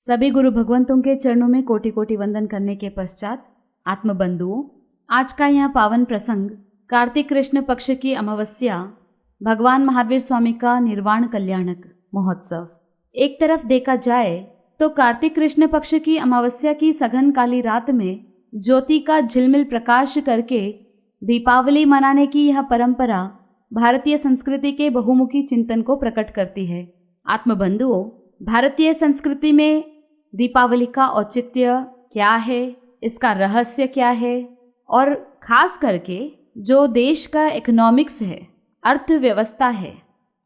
सभी गुरु भगवंतों के चरणों में कोटि कोटि वंदन करने के पश्चात आत्मबंधुओं, आज का यह पावन प्रसंग कार्तिक कृष्ण पक्ष की अमावस्या, भगवान महावीर स्वामी का निर्वाण कल्याणक महोत्सव। एक तरफ देखा जाए तो कार्तिक कृष्ण पक्ष की अमावस्या की सघन काली रात में ज्योति का झिलमिल प्रकाश करके दीपावली मनाने की यह परंपरा भारतीय संस्कृति के बहुमुखी चिंतन को प्रकट करती है। आत्मबंधुओं, भारतीय संस्कृति में दीपावली का औचित्य क्या है, इसका रहस्य क्या है, और खास करके जो देश का इकोनॉमिक्स है, अर्थव्यवस्था है,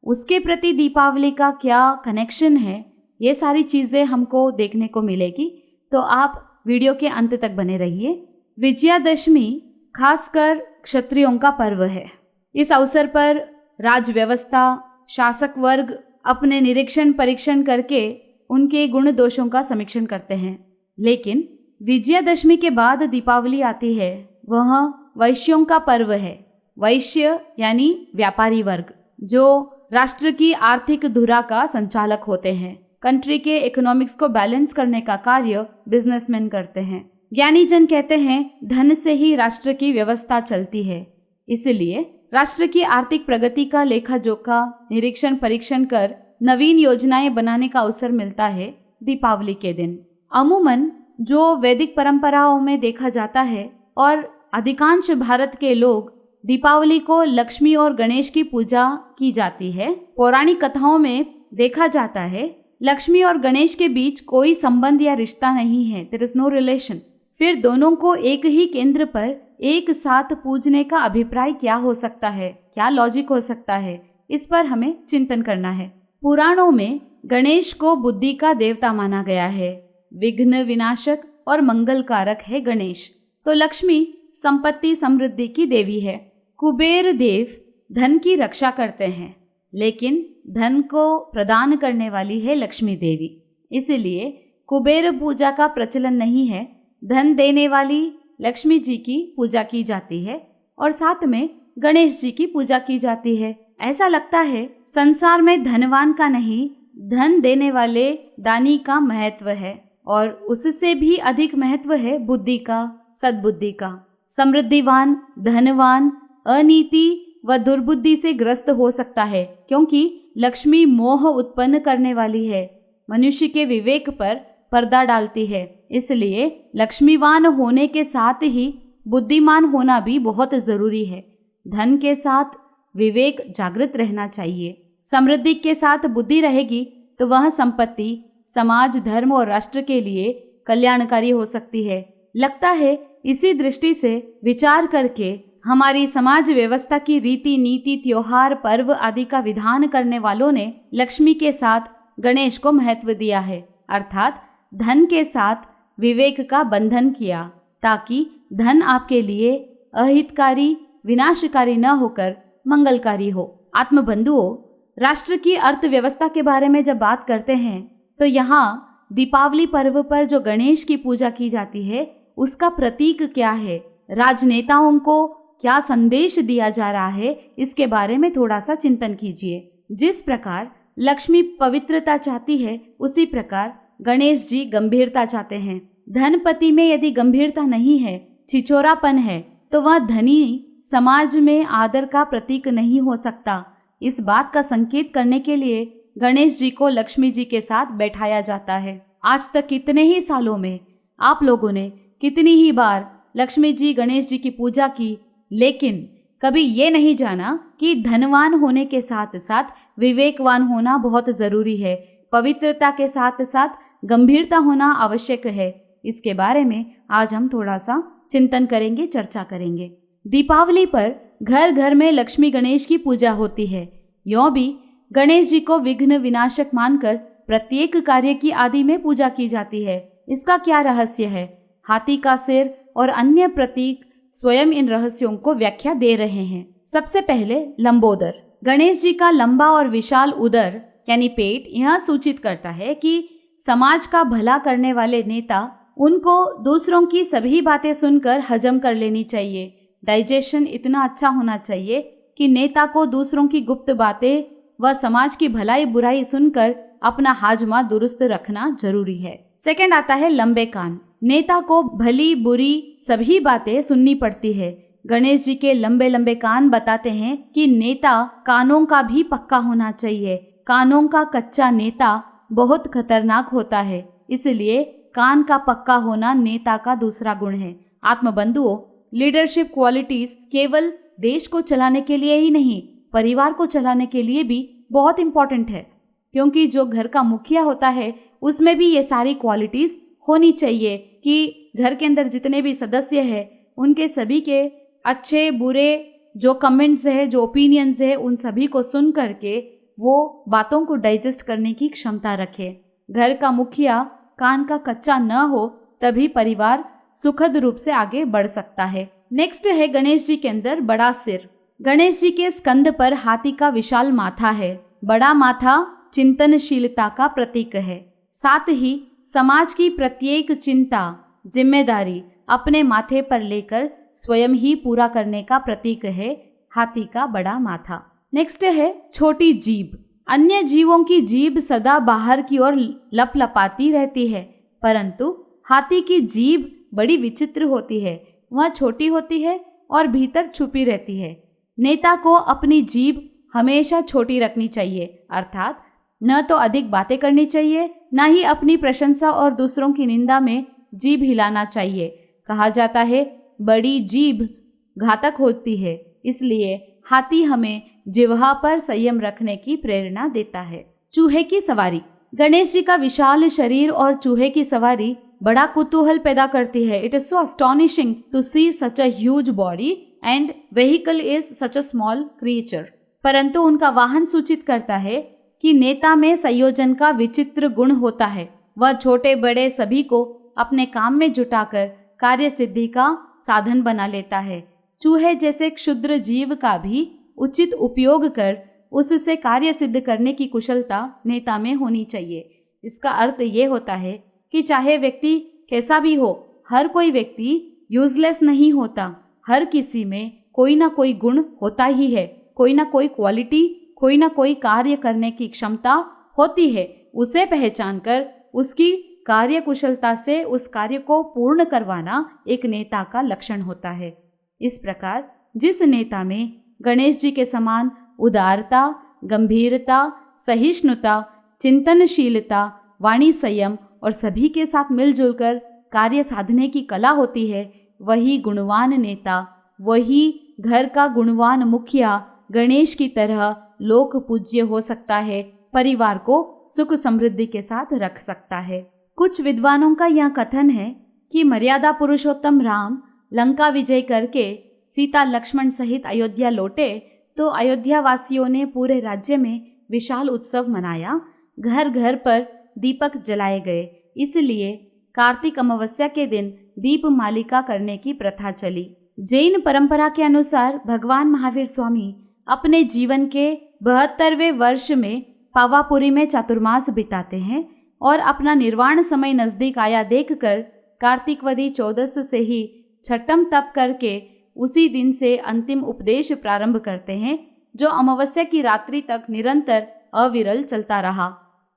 उसके प्रति दीपावली का क्या कनेक्शन है, ये सारी चीज़ें हमको देखने को मिलेगी। तो आप वीडियो के अंत तक बने रहिए। विजयादशमी खासकर क्षत्रियों का पर्व है। इस अवसर पर राज व्यवस्था, शासक वर्ग अपने निरीक्षण परीक्षण करके उनके गुण दोषों का समीक्षण करते हैं। लेकिन विजयादशमी के बाद दीपावली आती है, वह वैश्यों का पर्व है। वैश्य यानी व्यापारी वर्ग, जो राष्ट्र की आर्थिक धुरा का संचालक होते हैं। कंट्री के इकोनॉमिक्स को बैलेंस करने का कार्य बिजनेसमैन करते हैं। ज्ञानी जन कहते हैं धन से ही राष्ट्र की व्यवस्था चलती है। इसलिए राष्ट्र की आर्थिक प्रगति का लेखा जोखा निरीक्षण परीक्षण कर नवीन योजनाएं बनाने का अवसर मिलता है दीपावली के दिन। अमूमन जो वैदिक परंपराओं में देखा जाता है और अधिकांश भारत के लोग दीपावली को लक्ष्मी और गणेश की पूजा की जाती है। पौराणिक कथाओं में देखा जाता है लक्ष्मी और गणेश के बीच कोई संबंध या रिश्ता नहीं है, देयर इज नो रिलेशन। फिर दोनों को एक ही केंद्र पर एक साथ पूजने का अभिप्राय क्या हो सकता है, क्या लॉजिक हो सकता है, इस पर हमें चिंतन करना है। पुराणों में गणेश को बुद्धि का देवता माना गया है। विघ्न विनाशक और मंगल कारक है गणेश। तो लक्ष्मी संपत्ति समृद्धि की देवी है। कुबेर देव धन की रक्षा करते हैं, लेकिन धन को प्रदान करने वाली है लक्ष्मी देवी। इसलिए कुबेर पूजा का प्रचलन नहीं है। धन देने वाली लक्ष्मी जी की पूजा की जाती है और साथ में गणेश जी की पूजा की जाती है। ऐसा लगता है संसार में धनवान का नहीं, धन देने वाले दानी का महत्व है, और उससे भी अधिक महत्व है बुद्धि का, सद्बुद्धि का। समृद्धिवान धनवान अनीति व दुर्बुद्धि से ग्रस्त हो सकता है, क्योंकि लक्ष्मी मोह उत्पन्न करने वाली है, मनुष्य के विवेक पर पर्दा डालती है। इसलिए लक्ष्मीवान होने के साथ ही बुद्धिमान होना भी बहुत जरूरी है। धन के साथ विवेक जागृत रहना चाहिए। समृद्धि के साथ बुद्धि रहेगी तो वह संपत्ति समाज, धर्म और राष्ट्र के लिए कल्याणकारी हो सकती है। लगता है इसी दृष्टि से विचार करके हमारी समाज व्यवस्था की रीति नीति, त्योहार, पर्व आदि का विधान करने वालों ने लक्ष्मी के साथ गणेश को महत्व दिया है, अर्थात धन के साथ विवेक का बंधन किया, ताकि धन आपके लिए अहितकारी, विनाशकारी न होकर मंगलकारी हो। आत्मबंधुओं, राष्ट्र की अर्थव्यवस्था के बारे में जब बात करते हैं तो यहाँ दीपावली पर्व पर जो गणेश की पूजा की जाती है, उसका प्रतीक क्या है, राजनेताओं को क्या संदेश दिया जा रहा है, इसके बारे में थोड़ा सा चिंतन कीजिए। जिस प्रकार लक्ष्मी पवित्रता चाहती है, उसी प्रकार गणेश जी गंभीरता चाहते हैं। धनपति में यदि गंभीरता नहीं है, छिचोरापन है, तो वह धनी समाज में आदर का प्रतीक नहीं हो सकता। इस बात का संकेत करने के लिए गणेश जी को लक्ष्मी जी के साथ बैठाया जाता है। आज तक कितने ही सालों में आप लोगों ने कितनी ही बार लक्ष्मी जी, गणेश जी की पूजा की, लेकिन कभी ये नहीं जाना कि धनवान होने के साथ साथ विवेकवान होना बहुत ज़रूरी है। पवित्रता के साथ साथ गंभीरता होना आवश्यक है। इसके बारे में आज हम थोड़ा सा चिंतन करेंगे, चर्चा करेंगे। दीपावली पर घर घर में लक्ष्मी गणेश की पूजा होती है। यों भी गणेश जी को विघ्न विनाशक मानकर प्रत्येक कार्य की आदि में पूजा की जाती है। इसका क्या रहस्य है? हाथी का सिर और अन्य प्रतीक स्वयं इन रहस्यों को व्याख्या दे रहे हैं। सबसे पहले लंबोदर। गणेश जी का लंबा और विशाल उदर यानी पेट यह सूचित करता है कि समाज का भला करने वाले नेता, उनको दूसरों की सभी बातें सुनकर हजम कर लेनी चाहिए। डाइजेशन इतना अच्छा होना चाहिए कि नेता को दूसरों की गुप्त बातें व समाज की भलाई बुराई सुनकर अपना हाजमा दुरुस्त रखना जरूरी है। सेकंड आता है लंबे कान। नेता को भली बुरी सभी बातें सुननी पड़ती है। गणेश जी के लंबे लंबे कान बताते हैं कि नेता कानों का भी पक्का होना चाहिए। कानों का कच्चा नेता बहुत खतरनाक होता है, इसलिए कान का पक्का होना नेता का दूसरा गुण है। आत्मबंधुओं, लीडरशिप क्वालिटीज केवल देश को चलाने के लिए ही नहीं, परिवार को चलाने के लिए भी बहुत इंपॉर्टेंट है, क्योंकि जो घर का मुखिया होता है उसमें भी ये सारी क्वालिटीज होनी चाहिए कि घर के अंदर जितने भी सदस्य हैं उनके सभी के अच्छे बुरे जो कमेंट्स है, जो ओपिनियंस है, उन सभी को सुन करके वो बातों को डाइजेस्ट करने की क्षमता रखे। घर का मुखिया कान का कच्चा न हो तभी परिवार सुखद रूप से आगे बढ़ सकता है। नेक्स्ट है गणेश जी के अंदर बड़ा सिर। गणेश जी के स्कंद पर हाथी का विशाल माथा है। बड़ा माथा चिंतनशीलता का प्रतीक है। साथ ही समाज की प्रत्येक चिंता, जिम्मेदारी अपने माथे पर लेकर स्वयं ही पूरा करने का प्रतीक है हाथी का बड़ा माथा। नेक्स्ट है छोटी जीभ। अन्य जीवों की जीभ सदा बाहर की ओर लपलपाती रहती है, परंतु हाथी की जीभ बड़ी विचित्र होती है। वह छोटी होती है और भीतर छुपी रहती है। नेता को अपनी जीभ हमेशा छोटी रखनी चाहिए, अर्थात न तो अधिक बातें करनी चाहिए, न ही अपनी प्रशंसा और दूसरों की निंदा में जीभ हिलाना चाहिए। कहा जाता है बड़ी जीभ घातक होती है, इसलिए हाथी हमें जिह्वा पर संयम रखने की प्रेरणा देता है। चूहे की सवारी। गणेश जी का विशाल शरीर और चूहे की सवारी बड़ा कुतूहल पैदा करती है। It is so astonishing to see such a huge body and vehicle is such a small creature. परंतु उनका वाहन सूचित करता है कि नेता में संयोजन का विचित्र गुण होता है। वह छोटे बड़े सभी को अपने काम में जुटाकर कार्य सिद्धि का साधन बना लेता है। चूहे जैसे क्षुद्र जीव का भी उचित उपयोग कर उससे कार्य सिद्ध करने की कुशलता नेता में होनी चाहिए। इसका अर्थ ये होता है कि चाहे व्यक्ति कैसा भी हो, हर कोई व्यक्ति यूजलेस नहीं होता। हर किसी में कोई ना कोई गुण होता ही है, कोई ना कोई क्वालिटी, कोई ना कोई कार्य करने की क्षमता होती है। उसे पहचान कर उसकी कार्य कुशलता से उस कार्य को पूर्ण करवाना एक नेता का लक्षण होता है। इस प्रकार जिस नेता में गणेश जी के समान उदारता, गंभीरता, सहिष्णुता, चिंतनशीलता, वाणी संयम और सभी के साथ मिलजुल कर कार्य साधने की कला होती है, वही गुणवान नेता, वही घर का गुणवान मुखिया गणेश की तरह लोक पूज्य हो सकता है, परिवार को सुख समृद्धि के साथ रख सकता है। कुछ विद्वानों का यह कथन है कि मर्यादा पुरुषोत्तम राम लंका विजय करके सीता लक्ष्मण सहित अयोध्या लौटे तो अयोध्या वासियों ने पूरे राज्य में विशाल उत्सव मनाया। घर घर पर दीपक जलाए गए, इसलिए कार्तिक अमावस्या के दिन दीप मालिका करने की प्रथा चली। जैन परंपरा के अनुसार भगवान महावीर स्वामी अपने जीवन के 72वें वर्ष में पावापुरी में चातुर्मास बिताते हैं और अपना निर्वाण समय नजदीक आया देखकर कार्तिकवदी चौदस से ही छठम तप करके उसी दिन से अंतिम उपदेश प्रारंभ करते हैं, जो अमावस्या की रात्रि तक निरंतर अविरल चलता रहा।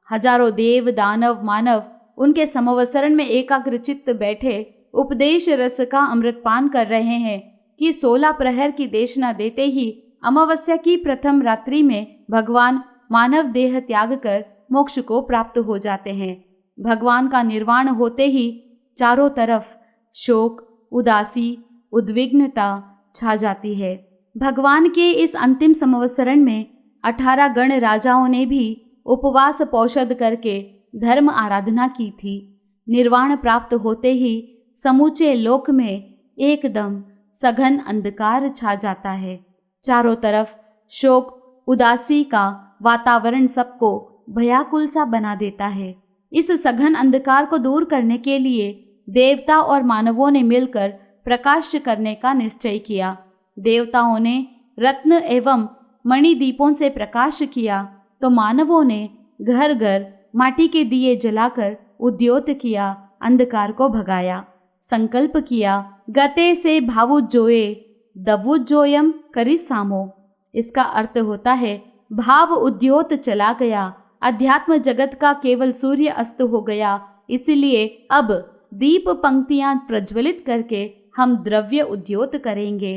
हजारों देव दानव मानव उनके समवसरण में एकाग्रचित्त बैठे उपदेश रस का अमृतपान कर रहे हैं कि 16 प्रहर की देशना देते ही अमावस्या की प्रथम रात्रि में भगवान मानव देह त्याग कर मोक्ष को प्राप्त हो जाते हैं। भगवान का निर्वाण होते ही चारों तरफ शोक, उदासी, उद्विग्नता छा जाती है। भगवान के इस अंतिम संवत्सरण में 18 गण राजाओं ने भी उपवास पौषध करके धर्म आराधना की थी। निर्वाण प्राप्त होते ही समूचे लोक में एकदम सघन अंधकार छा जाता है। चारों तरफ शोक, उदासी का वातावरण सबको भयाकुल सा बना देता है। इस सघन अंधकार को दूर करने के लिए देवता और मानवों ने मिलकर प्रकाश करने का निश्चय किया। देवताओं ने रत्न एवं मणि दीपों से प्रकाश किया तो मानवों ने घर घर माटी के दिए जलाकर उद्योत किया, अंधकार को भगाया। संकल्प किया, गते से भावुज्जोए दवुज्जोयम करि सामो। इसका अर्थ होता है भाव उद्योत चला गया, अध्यात्म जगत का केवल सूर्य अस्त हो गया, इसलिए अब दीप पंक्तियां प्रज्वलित करके हम द्रव्य उद्योत करेंगे।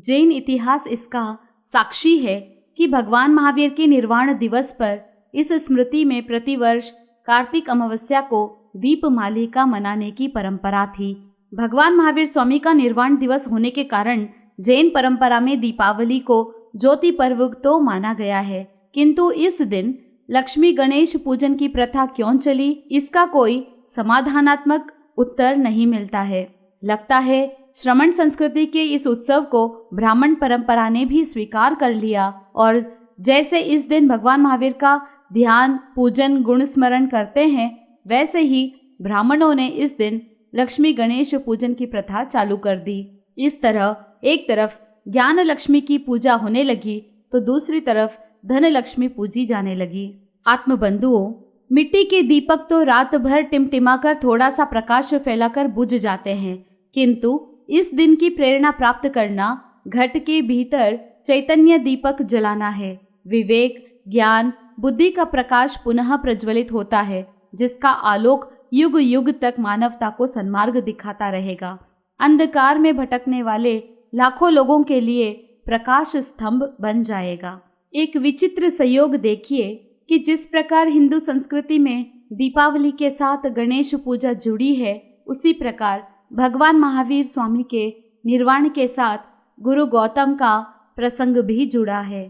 जैन इतिहास इसका साक्षी है कि भगवान महावीर के निर्वाण दिवस पर इस स्मृति में प्रतिवर्ष कार्तिक अमावस्या को दीपमालिका मनाने की परंपरा थी। भगवान महावीर स्वामी का निर्वाण दिवस होने के कारण जैन परंपरा में दीपावली को ज्योति पर्व तो माना गया है, किंतु इस दिन लक्ष्मी गणेश पूजन की प्रथा क्यों चली, इसका कोई समाधानात्मक उत्तर नहीं मिलता है। लगता है श्रमण संस्कृति के इस उत्सव को ब्राह्मण परंपरा ने भी स्वीकार कर लिया और जैसे इस दिन भगवान महावीर का ध्यान पूजन गुण स्मरण करते हैं, वैसे ही ब्राह्मणों ने इस दिन लक्ष्मी गणेश पूजन की प्रथा चालू कर दी। इस तरह एक तरफ ज्ञान लक्ष्मी की पूजा होने लगी तो दूसरी तरफ धन लक्ष्मी पूजी जाने लगी। आत्मबंधुओं, मिट्टी के दीपक तो रात भर टिमटिमाकर थोड़ा सा प्रकाश फैलाकर बुझ जाते हैं, किंतु इस दिन की प्रेरणा प्राप्त करना घट के भीतर चैतन्य दीपक जलाना है। विवेक, ज्ञान, बुद्धि का प्रकाश पुनः प्रज्वलित होता है, जिसका आलोक युग युग तक मानवता को सन्मार्ग दिखाता रहेगा। अंधकार में भटकने वाले लाखों लोगों के लिए प्रकाश स्तंभ बन जाएगा। एक विचित्र संयोग देखिए कि जिस प्रकार हिंदू संस्कृति में दीपावली के साथ गणेश पूजा जुड़ी है, उसी प्रकार भगवान महावीर स्वामी के निर्वाण के साथ गुरु गौतम का प्रसंग भी जुड़ा है।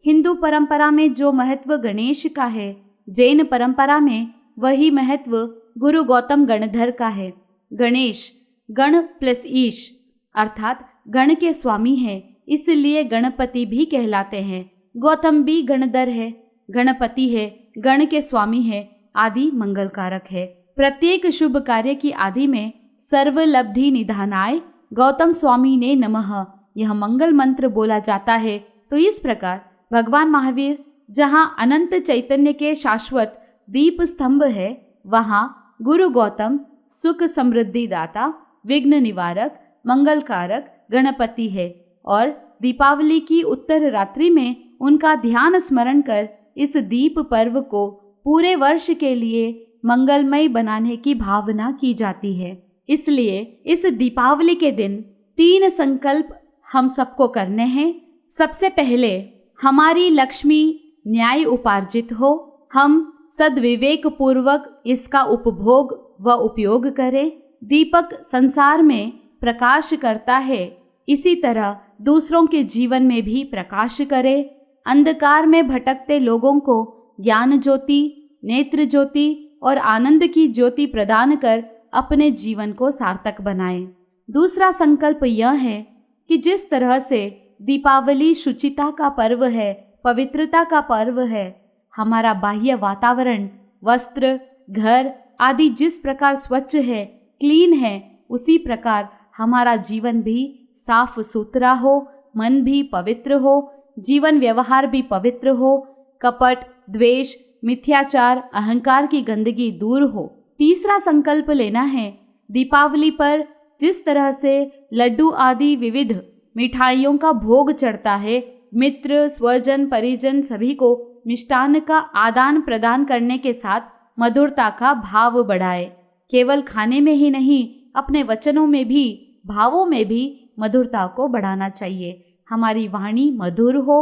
हिंदू परंपरा में जो महत्व गणेश का है, जैन परंपरा में वही महत्व गुरु गौतम गणधर का है। गणेश गण प्लस ईश अर्थात गण के स्वामी है, इसलिए गणपति भी कहलाते हैं। गौतम भी गणधर है, गणपति है, गण के स्वामी है, आदि मंगलकारक है। प्रत्येक शुभ कार्य की आदि में सर्वलब्धि निधानाय गौतम स्वामी ने नमः यह मंगल मंत्र बोला जाता है। तो इस प्रकार भगवान महावीर जहाँ अनंत चैतन्य के शाश्वत दीप स्तंभ है, वहाँ गुरु गौतम सुख समृद्धि दाता, विघ्न निवारक, मंगलकारक गणपति है और दीपावली की उत्तर रात्रि में उनका ध्यान स्मरण कर इस दीप पर्व को पूरे वर्ष के लिए मंगलमय बनाने की भावना की जाती है। इसलिए इस दीपावली के दिन 3 संकल्प हम सबको करने हैं। सबसे पहले हमारी लक्ष्मी न्याय उपार्जित हो, हम सद्विवेक पूर्वक इसका उपभोग व उपयोग करें। दीपक संसार में प्रकाश करता है, इसी तरह दूसरों के जीवन में भी प्रकाश करे। अंधकार में भटकते लोगों को ज्ञान ज्योति, नेत्र ज्योति और आनंद की ज्योति प्रदान कर अपने जीवन को सार्थक बनाएं। दूसरा संकल्प यह है कि जिस तरह से दीपावली शुचिता का पर्व है, पवित्रता का पर्व है, हमारा बाह्य वातावरण, वस्त्र, घर आदि जिस प्रकार स्वच्छ है, क्लीन है, उसी प्रकार हमारा जीवन भी साफ सुथरा हो, मन भी पवित्र हो, जीवन व्यवहार भी पवित्र हो, कपट, द्वेष, मिथ्याचार, अहंकार की गंदगी दूर हो। तीसरा संकल्प लेना है, दीपावली पर जिस तरह से लड्डू आदि विविध मिठाइयों का भोग चढ़ता है, मित्र, स्वजन, परिजन सभी को मिष्टान्न का आदान प्रदान करने के साथ मधुरता का भाव बढ़ाए। केवल खाने में ही नहीं, अपने वचनों में भी, भावों में भी मधुरता को बढ़ाना चाहिए। हमारी वाणी मधुर हो,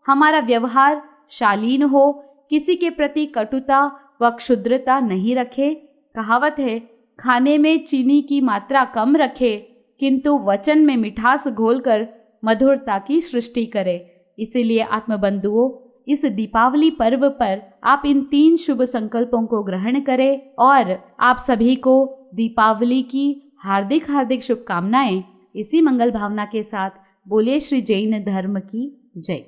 हमारा व्यवहार शालीन हो, किसी के प्रति कटुता व क्षुद्रता नहीं रखे। कहावत है, खाने में चीनी की मात्रा कम रखे, किंतु वचन में मिठास घोलकर मधुरता की सृष्टि करे। इसीलिए आत्मबंधुओं, इस दीपावली पर्व पर आप इन 3 शुभ संकल्पों को ग्रहण करें और आप सभी को दीपावली की हार्दिक हार्दिक शुभकामनाएं। इसी मंगल भावना के साथ बोलिए श्री जैन धर्म की जय।